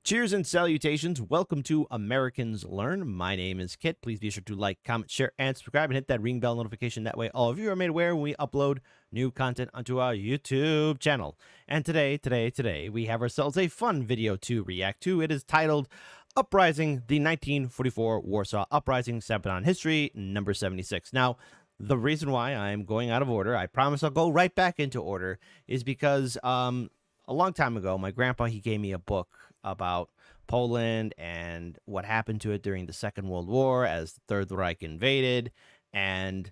Cheers and salutations. Welcome to Americans Learn. My name is Kit. Please be sure to like, comment, share, and subscribe, and hit that ring bell notification. That way all of you are made aware when we upload new content onto our YouTube channel. And today, we have ourselves a fun video to react to. It is titled Uprising, the 1944 Warsaw Uprising, Sabaton History, number 76. Now, the reason why I'm going out of order, I promise I'll go right back into order, is because a long time ago, my grandpa, he gave me a book about Poland and what happened to it during the Second World War as the Third Reich invaded. And,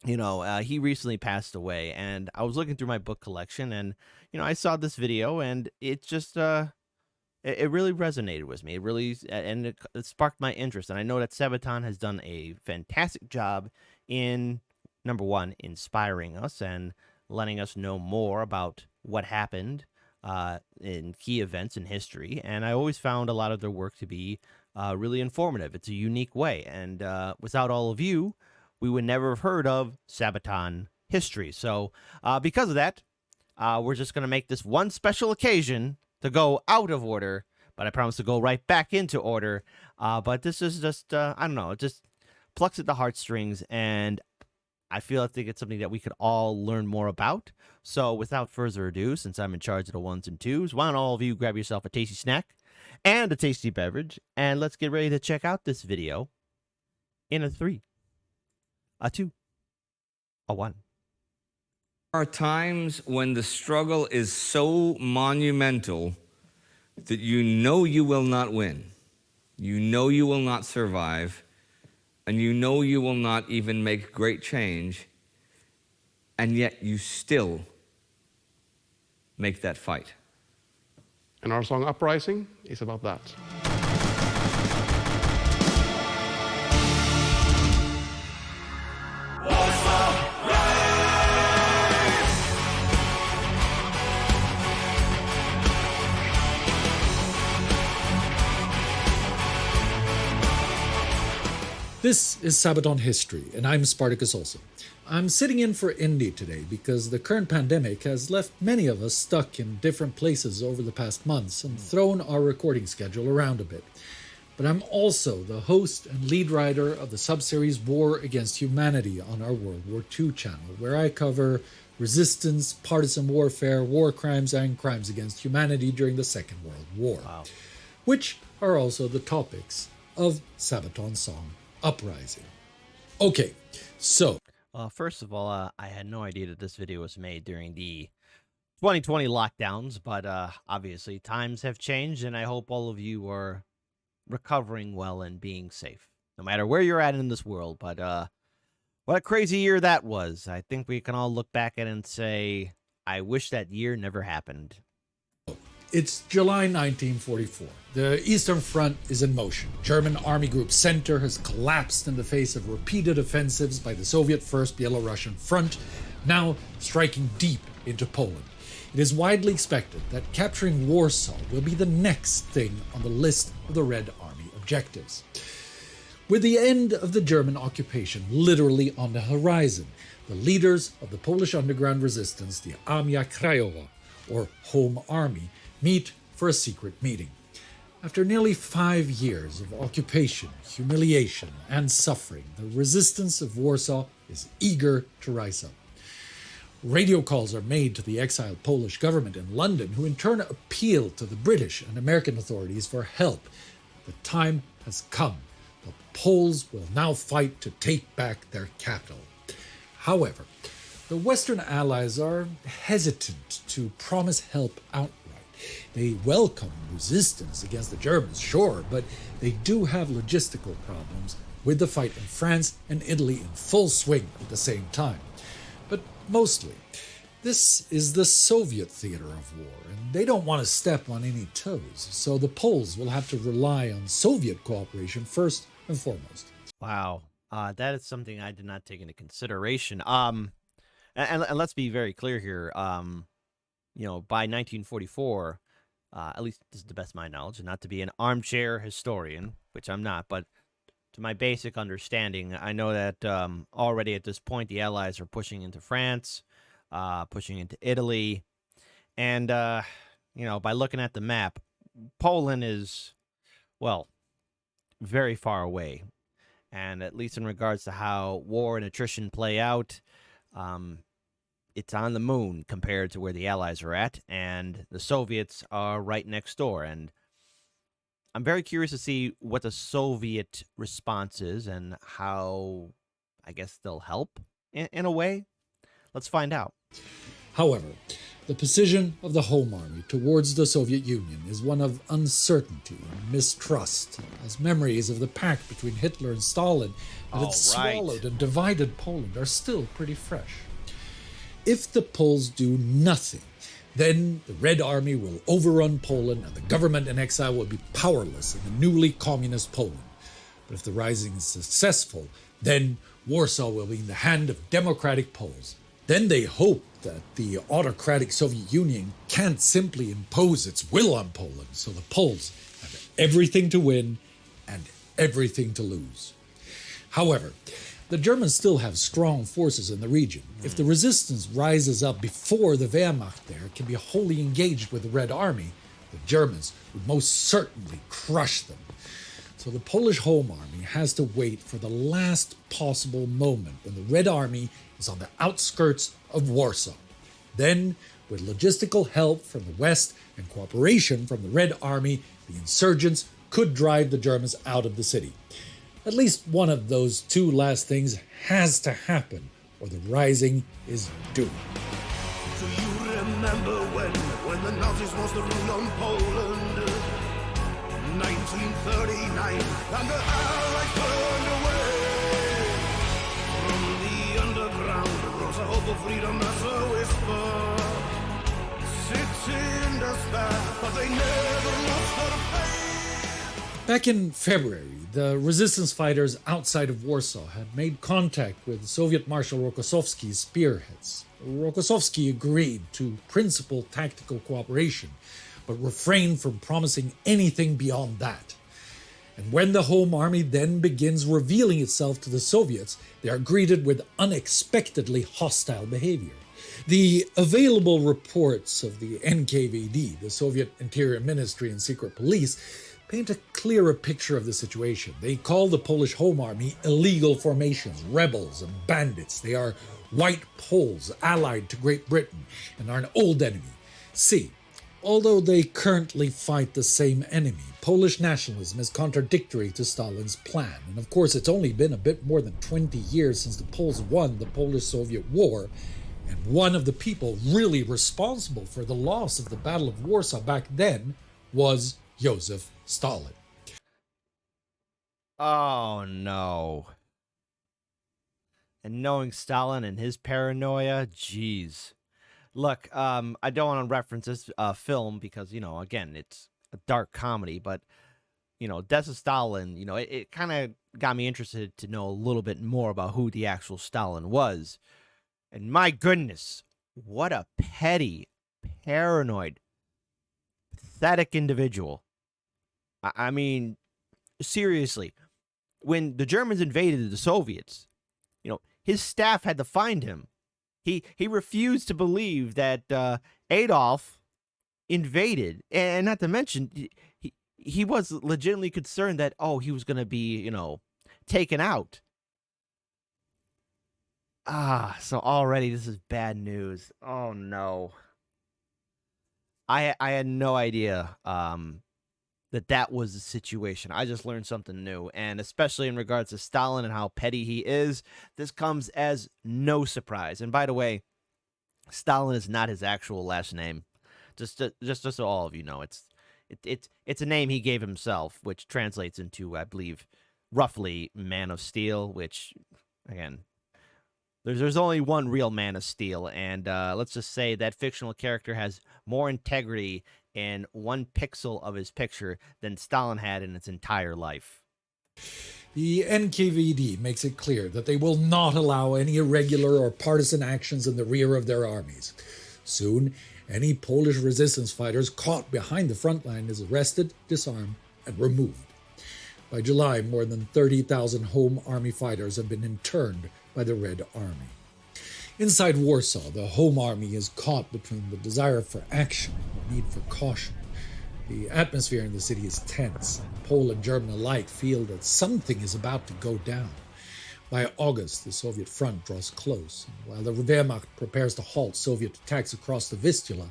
he recently passed away. And I was looking through my book collection and, I saw this video and it just, it really resonated with me. It really, and it sparked my interest. And I know that Sabaton has done a fantastic job in, number one, inspiring us and letting us know more about what happened in key events in history. And I always found a lot of their work to be really informative. It's a unique way. And without all of you, we would never have heard of Sabaton history. So because of that, we're just going to make this one special occasion to go out of order, but I promise to go right back into order. But this is just, I don't know, it just plucks at the heartstrings, and I think it's something that we could all learn more about. So without further ado, since I'm in charge of the ones and twos, why don't all of you grab yourself a tasty snack and a tasty beverage, and let's get ready to check out this video in a 3, a 2, a 1. There are times when the struggle is so monumental that you know you will not win. You know you will not survive, and you know you will not even make great change, and yet you still make that fight. And our song Uprising is about that. This is Sabaton History, and I'm Spartacus Olson. I'm sitting in for Indy today because the current pandemic has left many of us stuck in different places over the past months and thrown our recording schedule around a bit. But I'm also the host and lead writer of the subseries War Against Humanity on our World War II channel, where I cover resistance, partisan warfare, war crimes, and crimes against humanity during the Second World War, which are also the topics of Sabaton's song Uprising. Okay, so First of all, I had no idea that this video was made during the 2020 lockdowns, but obviously times have changed, and I hope all of you are recovering well and being safe, no matter where you're at in this world. But what a crazy year that was. I think we can all look back at it and say, I wish that year never happened. it's July 1944. The Eastern Front is in motion. German Army Group Center has collapsed in the face of repeated offensives by the Soviet First Belarusian Front, now striking deep into Poland. It is widely expected that capturing Warsaw will be the next thing on the list of the Red Army objectives. With the end of the German occupation literally on the horizon, the leaders of the Polish underground resistance, the Armia Krajowa, or Home Army, meet for a secret meeting. After nearly 5 years of occupation, humiliation, and suffering, the resistance of Warsaw is eager to rise up. Radio calls are made to the exiled Polish government in London, who in turn appeal to the British and American authorities for help. The time has come. The Poles will now fight to take back their capital. However, the Western Allies are hesitant to promise help outright. They welcome resistance against the Germans, sure, but they do have logistical problems with the fight in France and Italy in full swing at the same time. But mostly, this is the Soviet theater of war, and they don't want to step on any toes, so the Poles will have to rely on Soviet cooperation first and foremost. Wow. That is something I did not take into consideration. And let's be very clear here. By 1944, at least this is the best of my knowledge, and not to be an armchair historian, which I'm not, but to my basic understanding, I know that already at this point, the Allies are pushing into France, pushing into Italy. And, by looking at the map, Poland is, well, very far away. And at least in regards to how war and attrition play out, um, it's on the moon compared to where the Allies are at, and the Soviets are right next door. And I'm very curious to see what the Soviet response is and how, I guess, they'll help in a way. Let's find out. However, the position of the Home Army towards the Soviet Union is one of uncertainty and mistrust, as memories of the pact between Hitler and Stalin that had swallowed and divided Poland are still pretty fresh. If the Poles do nothing, then the Red Army will overrun Poland and the government in exile will be powerless in the newly communist Poland. But if the rising is successful, then Warsaw will be in the hand of democratic Poles. Then they hope that the autocratic Soviet Union can't simply impose its will on Poland, so the Poles have everything to win and everything to lose. However, the Germans still have strong forces in the region. If the resistance rises up before the Wehrmacht there can be wholly engaged with the Red Army, the Germans would most certainly crush them. So the Polish Home Army has to wait for the last possible moment when the Red Army is on the outskirts of Warsaw. Then, with logistical help from the West and cooperation from the Red Army, the insurgents could drive the Germans out of the city. At least one of those two last things has to happen, or the rising is doomed. Do you remember when the Nazis was the rule on Poland? 1939, and the Allies burned away. From the underground rose a hope of freedom as a whisper. Sitting in despair, but they never lost their faith. Back in February, the resistance fighters outside of Warsaw had made contact with Soviet Marshal Rokossovsky's spearheads. Rokossovsky agreed to principal tactical cooperation, but refrained from promising anything beyond that. And when the Home Army then begins revealing itself to the Soviets, they are greeted with unexpectedly hostile behavior. The available reports of the NKVD, the Soviet Interior Ministry and Secret Police, paint a clearer picture of the situation. They call the Polish Home Army illegal formations, rebels, and bandits. They are white Poles allied to Great Britain and are an old enemy. See, although they currently fight the same enemy, Polish nationalism is contradictory to Stalin's plan. And of course, it's only been a bit more than 20 years since the Poles won the Polish-Soviet War, and one of the people really responsible for the loss of the Battle of Warsaw back then was Joseph Stalin. Oh, no. And knowing Stalin and his paranoia, geez. Look, I don't want to reference this film because, again, it's a dark comedy, but, Death of Stalin, it kind of got me interested to know a little bit more about who the actual Stalin was. And my goodness, what a petty, paranoid, pathetic individual. I mean, seriously, when the Germans invaded the Soviets, his staff had to find him. He refused to believe that Adolf invaded, and not to mention, he was legitimately concerned that, he was going to be, taken out. So already this is bad news. Oh, no. I had no idea that was the situation. I just learned something new, and especially in regards to Stalin and how petty he is, this comes as no surprise. And by the way, Stalin is not his actual last name. Just so all of you know, it's a name he gave himself, which translates into, I believe, roughly Man of Steel. Which, again, there's only one real Man of Steel, and let's just say that fictional character has more integrity in one pixel of his picture than Stalin had in its entire life. The NKVD makes it clear that they will not allow any irregular or partisan actions in the rear of their armies. Soon, any Polish resistance fighters caught behind the front line is arrested, disarmed, and removed. By July, more than 30,000 Home Army fighters have been interned by the Red Army. Inside Warsaw, the Home Army is caught between the desire for action and the need for caution. The atmosphere in the city is tense. Pole and German alike feel that something is about to go down. By August, the Soviet front draws close, and while the Wehrmacht prepares to halt Soviet attacks across the Vistula,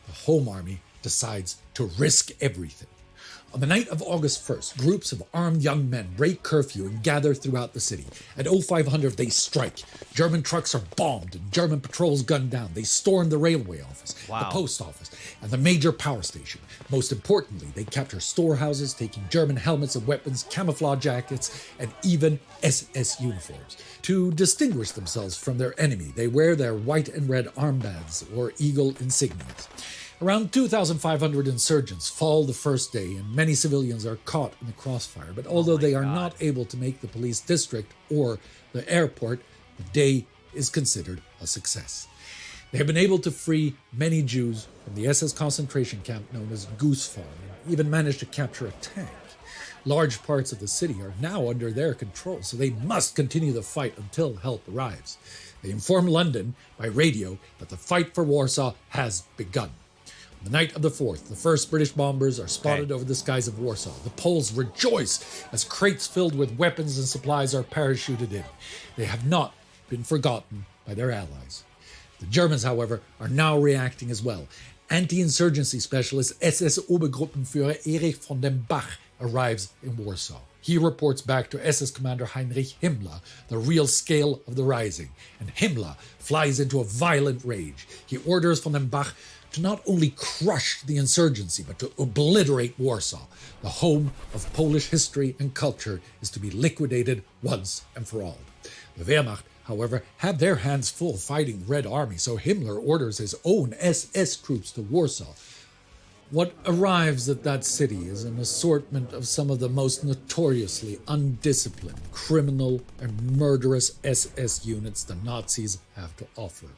the Home Army decides to risk everything. On the night of August 1st, groups of armed young men break curfew and gather throughout the city. At 0500, they strike. German trucks are bombed and German patrols gunned down. They storm the railway office, the post office, and the major power station. Most importantly, they capture storehouses, taking German helmets and weapons, camouflage jackets, and even SS uniforms. To distinguish themselves from their enemy, they wear their white and red armbands or eagle insignias. Around 2,500 insurgents fall the first day, and many civilians are caught in the crossfire. But although they are not able to make the police district or the airport, the day is considered a success. They have been able to free many Jews from the SS concentration camp known as Goose Farm, and even managed to capture a tank. Large parts of the city are now under their control, so they must continue the fight until help arrives. They inform London by radio that the fight for Warsaw has begun. The night of the 4th, the first British bombers are spotted over the skies of Warsaw. The Poles rejoice as crates filled with weapons and supplies are parachuted in. They have not been forgotten by their allies. The Germans, however, are now reacting as well. Anti-insurgency specialist SS Obergruppenführer Erich von dem Bach arrives in Warsaw. He reports back to SS Commander Heinrich Himmler the real scale of the rising, and Himmler flies into a violent rage. He orders von dem Bach to not only crush the insurgency, but to obliterate Warsaw. The home of Polish history and culture is to be liquidated once and for all. The Wehrmacht, however, had their hands full fighting the Red Army, so Himmler orders his own SS troops to Warsaw. What arrives at that city is an assortment of some of the most notoriously undisciplined, criminal, and murderous SS units the Nazis have to offer.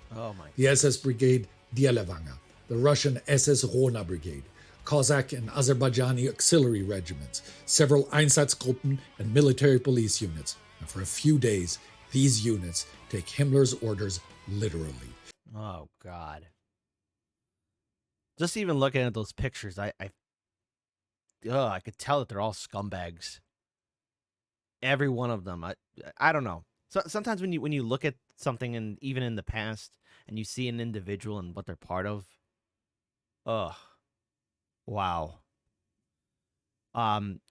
The SS Brigade Dielewanga, the Russian SS Rona Brigade, Cossack and Azerbaijani auxiliary regiments, several Einsatzgruppen and military police units. And for a few days, these units take Himmler's orders literally. Oh, God. Just even looking at those pictures, I could tell that they're all scumbags. Every one of them. I don't know. So sometimes when you look at something, and even in the past, and you see an individual and what they're part of, wow.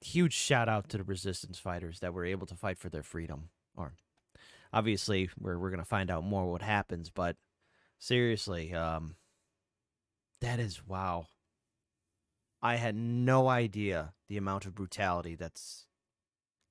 Huge shout out to the resistance fighters that were able to fight for their freedom. Or obviously we're gonna find out more what happens, but seriously, that is wow. I had no idea the amount of brutality that's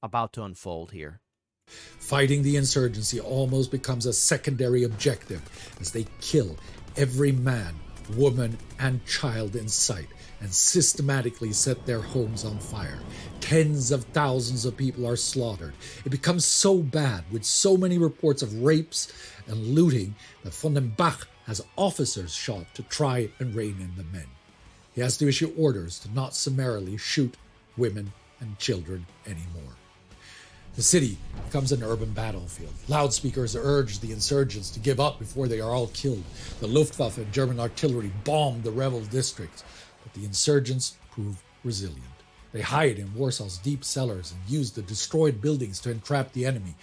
about to unfold here. Fighting the insurgency almost becomes a secondary objective as they kill every man, woman, and child in sight and systematically set their homes on fire. Tens of thousands of people are slaughtered. It becomes so bad, with so many reports of rapes and looting, that von dem Bach has officers shot to try and rein in the men. He has to issue orders to not summarily shoot women and children anymore. The city becomes an urban battlefield. Loudspeakers urge the insurgents to give up before they are all killed. The Luftwaffe and German artillery bomb the rebel districts, but the insurgents prove resilient. They hide in Warsaw's deep cellars and use the destroyed buildings to entrap the enemy.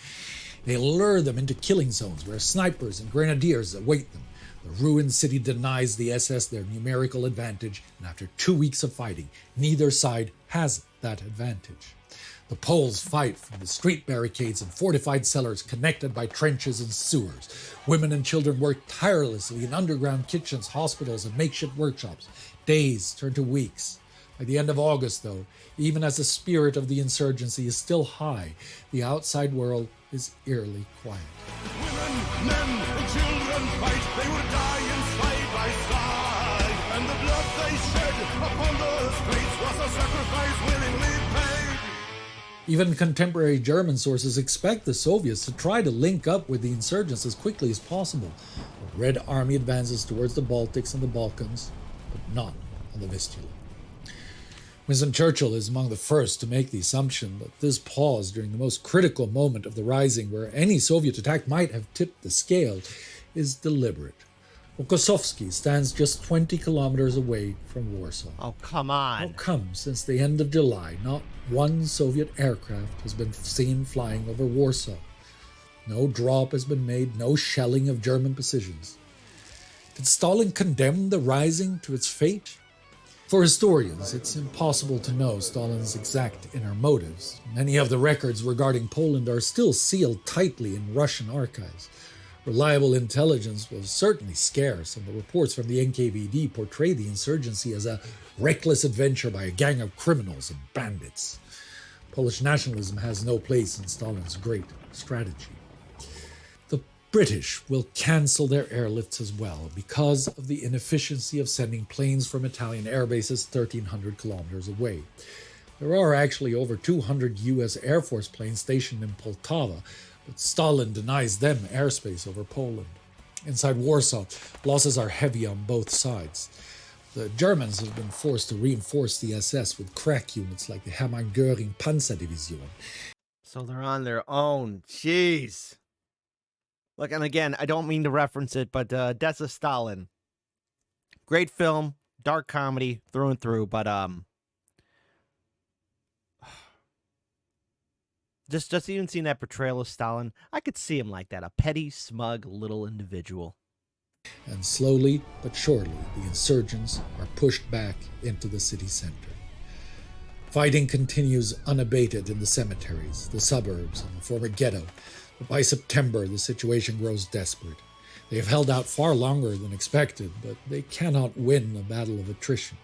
They lure them into killing zones where snipers and grenadiers await them. The ruined city denies the SS their numerical advantage, and after 2 weeks of fighting, neither side has that advantage. The Poles fight from the street barricades and fortified cellars connected by trenches and sewers. Women and children work tirelessly in underground kitchens, hospitals, and makeshift workshops. Days turn to weeks. By the end of August, though, even as the spirit of the insurgency is still high, the outside world is eerily quiet. Women, men, and children fight, they would die in side by side. And the blood they shed upon the streets was a sacrifice willingly paid. Even contemporary German sources expect the Soviets to try to link up with the insurgents as quickly as possible. The Red Army advances towards the Baltics and the Balkans, but not on the Vistula. Winston Churchill is among the first to make the assumption that this pause during the most critical moment of the Rising, where any Soviet attack might have tipped the scale, is deliberate. Rokossovsky stands just 20 kilometers away from Warsaw. Oh, come How on. come, since the end of July, not one Soviet aircraft has been seen flying over Warsaw? No drop has been made, no shelling of German positions. Did Stalin condemn the Rising to its fate? For historians, it's impossible to know Stalin's exact inner motives. Many of the records regarding Poland are still sealed tightly in Russian archives. Reliable intelligence was certainly scarce, and the reports from the NKVD portray the insurgency as a reckless adventure by a gang of criminals and bandits. Polish nationalism has no place in Stalin's great strategy. The British will cancel their airlifts as well because of the inefficiency of sending planes from Italian air bases 1,300 kilometers away. There are actually over 200 US Air Force planes stationed in Poltava, but Stalin denies them airspace over Poland. Inside Warsaw, losses are heavy on both sides. The Germans have been forced to reinforce the SS with crack units like the Hermann Göring Panzerdivision. So they're on their own. Jeez. Look, and again, I don't mean to reference it, but Death of Stalin. Great film, dark comedy through and through, but just even seeing that portrayal of Stalin, I could see him like that, a petty, smug little individual. And slowly but surely, the insurgents are pushed back into the city center. Fighting continues unabated in the cemeteries, the suburbs, and the former ghetto. But by September, the situation grows desperate. They have held out far longer than expected, but they cannot win a battle of attrition.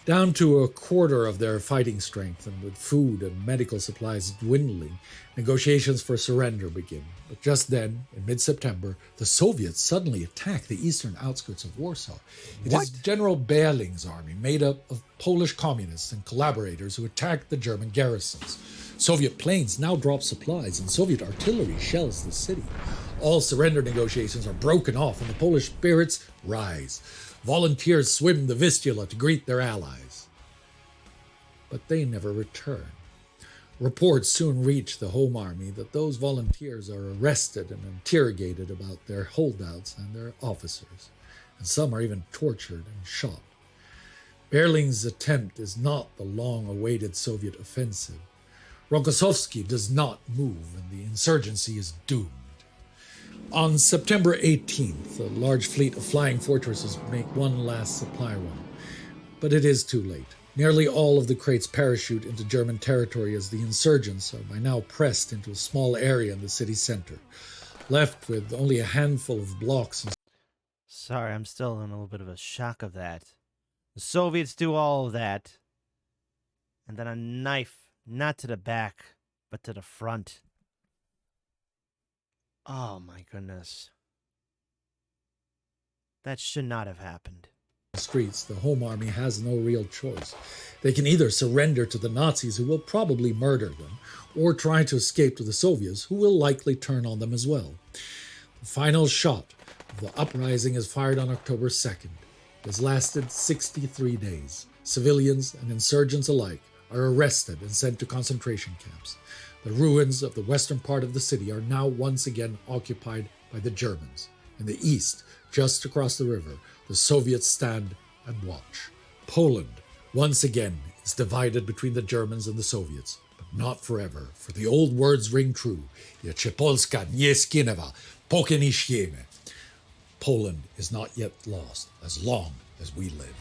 Down to a quarter of their fighting strength, and with food and medical supplies dwindling, negotiations for surrender begin. But just then, in mid-September, the Soviets suddenly attack the eastern outskirts of Warsaw. It is General Berling's army, made up of Polish communists and collaborators, who attacked the German garrisons. Soviet planes now drop supplies, and Soviet artillery shells the city. All surrender negotiations are broken off, and the Polish spirits rise. Volunteers swim the Vistula to greet their allies. But they never return. Reports soon reach the Home Army that those volunteers are arrested and interrogated about their holdouts and their officers, and some are even tortured and shot. Berling's attempt is not the long-awaited Soviet offensive. Rokossovsky does not move, and the insurgency is doomed. On September 18th, a large fleet of flying fortresses make one last supply run. But it is too late. Nearly all of the crates parachute into German territory as the insurgents are by now pressed into a small area in the city center, left with only a handful of blocks. Sorry, I'm still in a little bit of a shock of that. The Soviets do all of that, and then a knife, not to the back, but to the front. Oh my goodness. That should not have happened. Streets, the Home Army has no real choice. They can either surrender to the Nazis, who will probably murder them, or try to escape to the Soviets, who will likely turn on them as well. The final shot of the uprising is fired on October 2nd. It has lasted 63 days. Civilians and insurgents alike are arrested and sent to concentration camps. The ruins of the western part of the city are now once again occupied by the Germans. In the east, just across the river, the Soviets stand and watch. Poland, once again, is divided between the Germans and the Soviets, but not forever, for the old words ring true. Jeszcze Polska nie zginęła, póki nie śpiemy. Poland is not yet lost, as long as we live.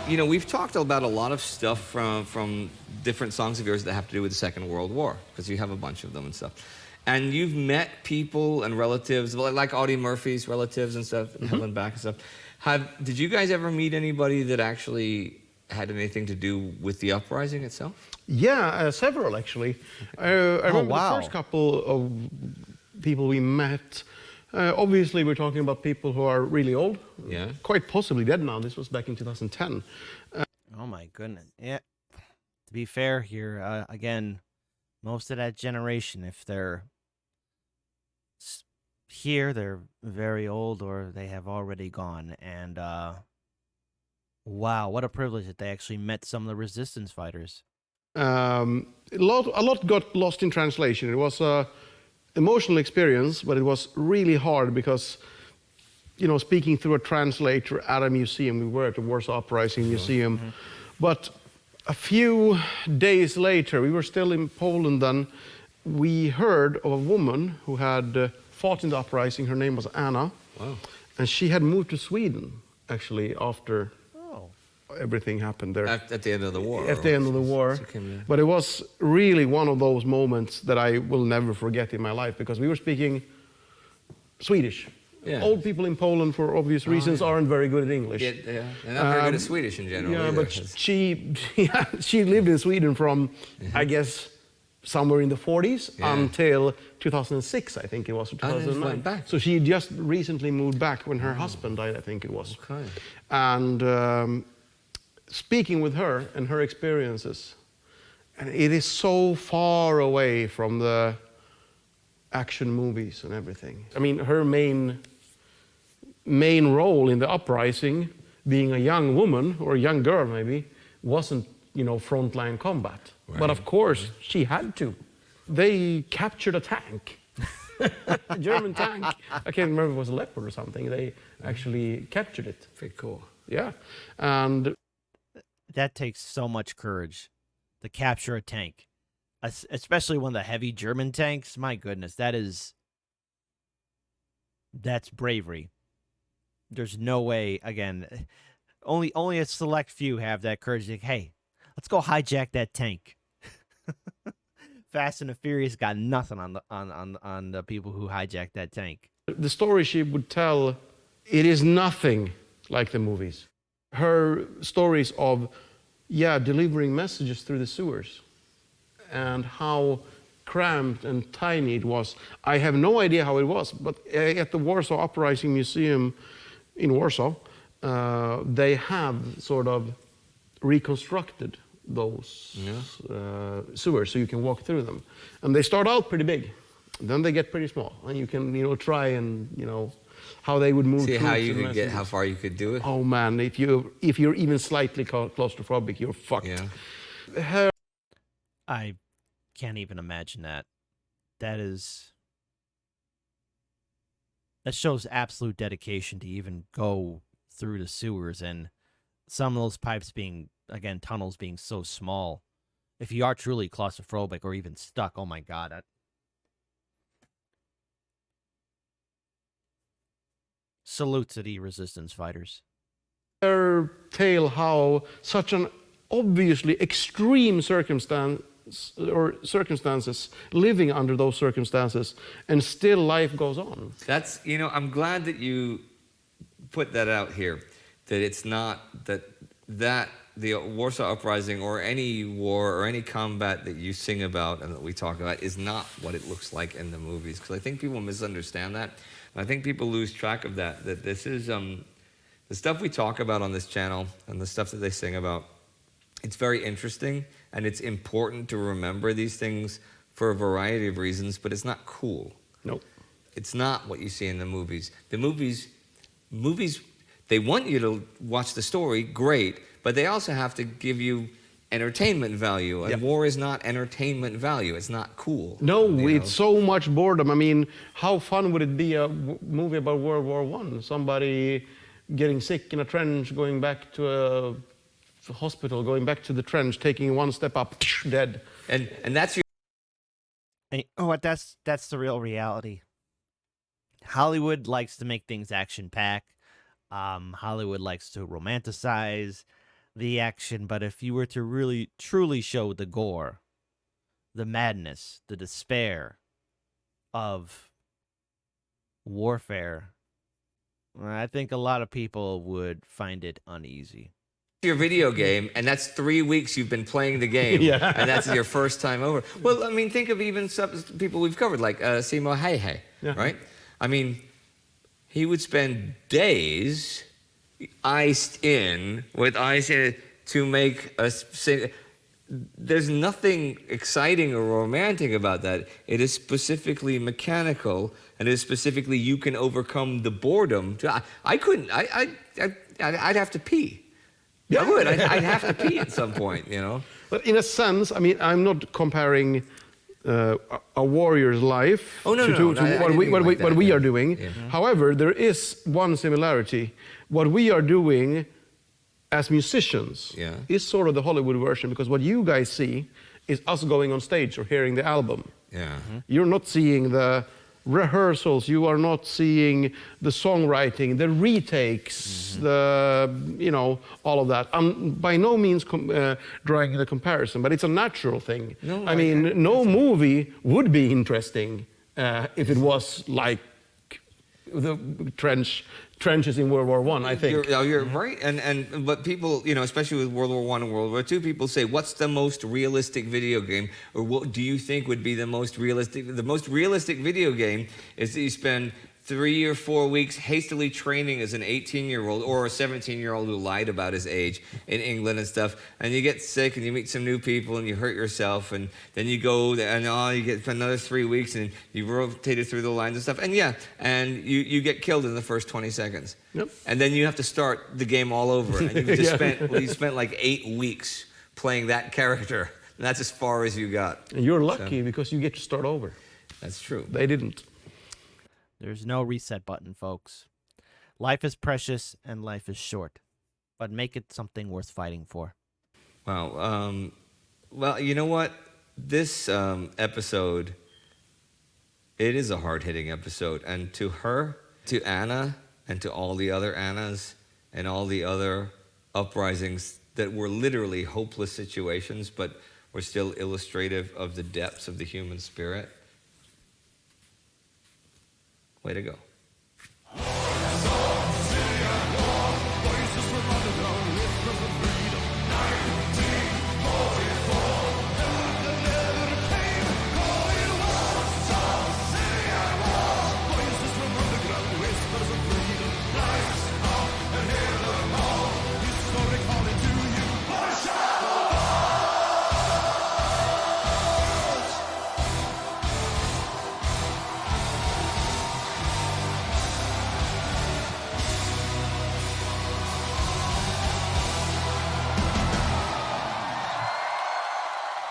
You know, we've talked about a lot of stuff from different songs of yours that have to do with the Second World War, because you have a bunch of them and stuff. And you've met people and relatives, like Audie Murphy's relatives and stuff, Helen Back and stuff. Did you guys ever meet anybody that actually had anything to do with the uprising itself? Yeah, several actually. I remember wow. the first couple of people we met. Obviously, we're talking about people who are really old, Yeah. quite possibly dead now. This was back in 2010. Oh my goodness. Yeah. to be fair here, again, most of that generation, if they're here, they're very old or they have already gone. And wow, what a privilege that they actually met some of the resistance fighters. A lot got lost in translation. It was a emotional experience, but it was really hard because, you know, speaking through a translator at a museum, we were at the Warsaw Uprising Museum, but a few days later, we were still in Poland then, we heard of a woman who had fought in the uprising. Her name was Anna. Wow. And she had moved to Sweden, actually, after everything happened there. At the end of the war. At the end of the war. But it was really one of those moments that I will never forget in my life, because we were speaking Swedish. Yeah. Old people in Poland, for obvious reasons, aren't very good at English. Yeah, they're not very good at Swedish in general. Yeah, either. but she lived in Sweden from, I guess, somewhere in the 40s until 2006, I think it was, or 2009. went back. So she just recently moved back when her husband died, I think it was. Okay. And speaking with her and her experiences, and it is so far away from the action movies and everything. I mean, her main role in the uprising, being a young woman or a young girl maybe, wasn't, you know, frontline combat. Right. But of course, she had to. They captured a tank, a German tank. I can't remember if it was a Leopard or something. They actually captured it. Pretty cool. Yeah, and That takes so much courage to capture a tank, especially one of the heavy German tanks. My goodness, that's bravery. There's no way, again, only a select few have that courage. Like, hey, let's go hijack that tank. Fast and the Furious got nothing on the people who hijacked that tank. the story she would tell, it is nothing like the movies. Her stories of, delivering messages through the sewers and how cramped and tiny it was. I have no idea how it was, but at the Warsaw Uprising Museum in Warsaw, they have sort of reconstructed those sewers so you can walk through them. And they start out pretty big, then they get pretty small, and you can try and how they would move. See how you could get, how far you could do it. Oh man, if you're even slightly claustrophobic, you're fucked. Yeah. I can't even imagine that. That shows absolute dedication to even go through the sewers, and some of those pipes being, again, tunnels being so small. If you are truly claustrophobic or even stuck, oh my God. Salute to the resistance fighters. Their tale how such an obviously extreme circumstances, living under those circumstances, and still life goes on. That's, I'm glad that you put that out here, that it's not that the Warsaw Uprising or any war or any combat that you sing about and that we talk about is not what it looks like in the movies, because I think people misunderstand that. And I think people lose track of that this is the stuff we talk about on this channel and the stuff that they sing about. It's very interesting, and it's important to remember these things for a variety of reasons, but it's not cool. Nope. It's not what you see in the movies. The movies, they want you to watch the story, great, but they also have to give you entertainment value, and war is not entertainment value. It's not cool. No, it's so much boredom. I mean, how fun would it be a movie about World War I? Somebody getting sick in a trench, going back to a hospital, going back to the trench, taking one step up, dead. And that's your... And, that's the real reality. Hollywood likes to make things action-packed. Hollywood likes to romanticize the action, but if you were to really, truly show the gore, the madness, the despair of warfare, I think a lot of people would find it uneasy. Your video game, and that's 3 weeks you've been playing the game, and that's your first time over. Well, I mean, think of even some people we've covered, like Simo Heihe, right? I mean, he would spend days iced in with ice to make a there's nothing exciting or romantic about that. It is specifically mechanical, and it is specifically you can overcome the boredom. I couldn't. I'd have to pee. Yeah. I would. I'd have to pee at some point. You know. But in a sense, I mean, I'm not comparing a warrior's life Oh, no, to, no, to no, I what didn't we, mean what, we, like what that, we yeah. are doing. Yeah. However, there is one similarity. What we are doing as musicians Yeah. is sort of the Hollywood version, because what you guys see is us going on stage or hearing the album. Yeah. You're not seeing the rehearsals, you are not seeing the songwriting, the retakes, the, you know, all of that. I'm by no means drawing the comparison, but it's a natural thing. No, I mean, no movie would be interesting if it was like the trenches in World War I think. You're right, and but people, you know, especially with World War I and World War II, people say, "What's the most realistic video game?" Or what do you think would be the most realistic? The most realistic video game is that you spend 3 or 4 weeks hastily training as an 18-year-old or a 17-year-old who lied about his age in England and stuff, and you get sick and you meet some new people and you hurt yourself, and then you go and you get another 3 weeks and you rotated through the lines and stuff, and you get killed in the first 20 seconds. Yep. And then you have to start the game all over, and you've just spent like 8 weeks playing that character, and that's as far as you got. And you're lucky because you get to start over. That's true. They didn't. There's no reset button, folks. Life is precious and life is short, but make it something worth fighting for. Wow. Well, you know what? This episode, it is a hard-hitting episode. And to her, to Anna, and to all the other Annas, and all the other uprisings that were literally hopeless situations, but were still illustrative of the depths of the human spirit, way to go.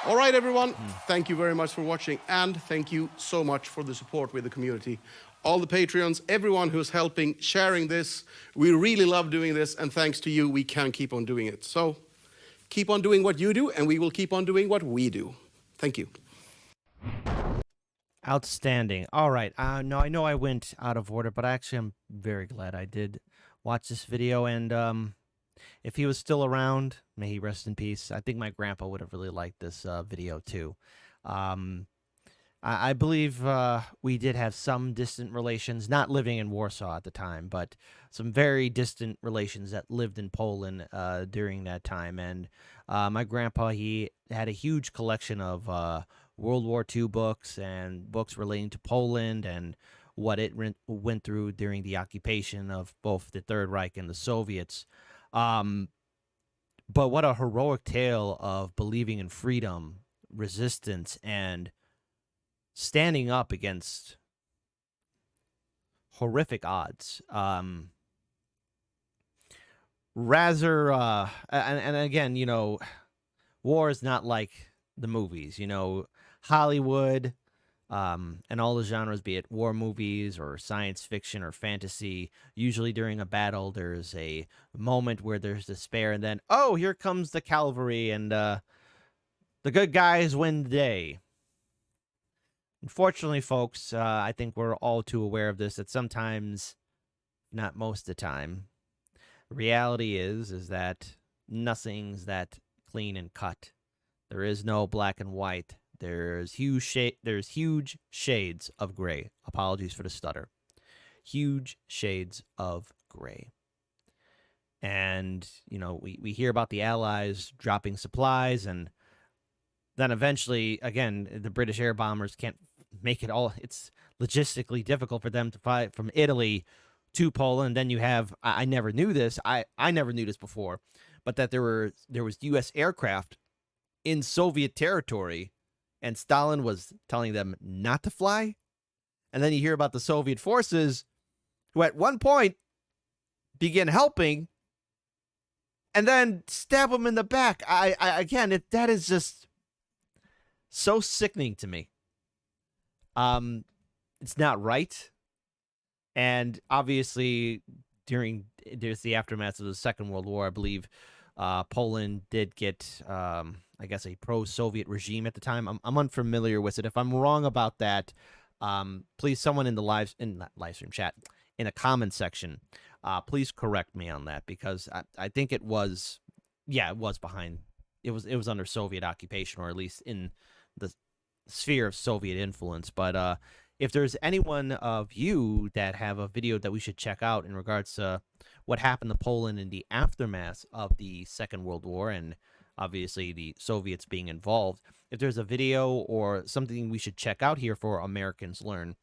All right, everyone. Thank you very much for watching, and thank you so much for the support with the community. All the Patreons, everyone who's helping, sharing this. We really love doing this, and thanks to you, we can keep on doing it. So keep on doing what you do, and we will keep on doing what we do. Thank you. Outstanding. All right. No, I know I went out of order, but actually I'm very glad I did watch this video. And if he was still around, may he rest in peace. I think my grandpa would have really liked this video too. I believe we did have some distant relations, not living in Warsaw at the time, but some very distant relations that lived in Poland during that time. And my grandpa, he had a huge collection of World War II books and books relating to Poland and what it went through during the occupation of both the Third Reich and the Soviets. But what a heroic tale of believing in freedom, resistance, and standing up against horrific odds. Rather, and again, you know, war is not like the movies, you know, Hollywood, and all the genres, be it war movies or science fiction or fantasy, usually during a battle, there's a moment where there's despair, and then, oh, here comes the cavalry, and the good guys win the day. Unfortunately, folks, I think we're all too aware of this, that sometimes, not most of the time, reality is that nothing's that clean and cut. There is no black and white. There's huge shades of gray. Apologies for the stutter. Huge shades of gray. And, you know, we hear about the Allies dropping supplies, and then eventually, again, the British air bombers can't make it all. It's logistically difficult for them to fly from Italy to Poland. Then you have, I never knew this. I never knew this before, but that there was U.S. aircraft in Soviet territory, and Stalin was telling them not to fly. And then you hear about the Soviet forces who at one point begin helping and then stab them in the back. That is just so sickening to me. It's not right. And obviously, there's the aftermath of the Second World War, I believe Poland did get, I guess, a pro-Soviet regime at the time. I'm unfamiliar with it. If I'm wrong about that, please, someone in the live stream chat, in the comment section, please correct me on that, because I think it was behind. It was under Soviet occupation, or at least in the sphere of Soviet influence. But if there's anyone of you that have a video that we should check out in regards to what happened to Poland in the aftermath of the Second World War, and obviously the Soviets being involved, if there's a video or something we should check out here for Americans Learn,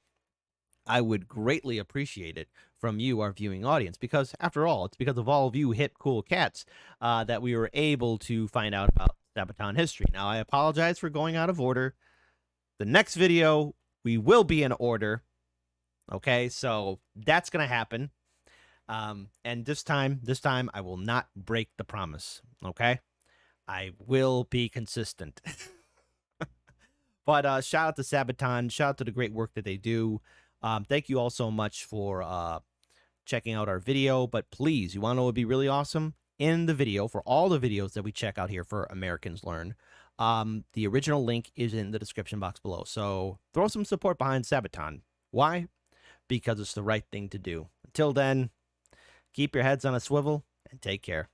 I would greatly appreciate it from you, our viewing audience, because after all, it's because of all of you hip, cool cats that we were able to find out about Sabaton history. Now, I apologize for going out of order. The next video, we will be in order. Okay, so that's going to happen. And this time, I will not break the promise. Okay, I will be consistent. But shout out to Sabaton. Shout out to the great work that they do. Thank you all so much for checking out our video. But please, you want to know what would be really awesome? In the video, for all the videos that we check out here for Americans Learn, the original link is in the description box below. So throw some support behind Sabaton. Why? Because it's the right thing to do. Until then, keep your heads on a swivel and take care.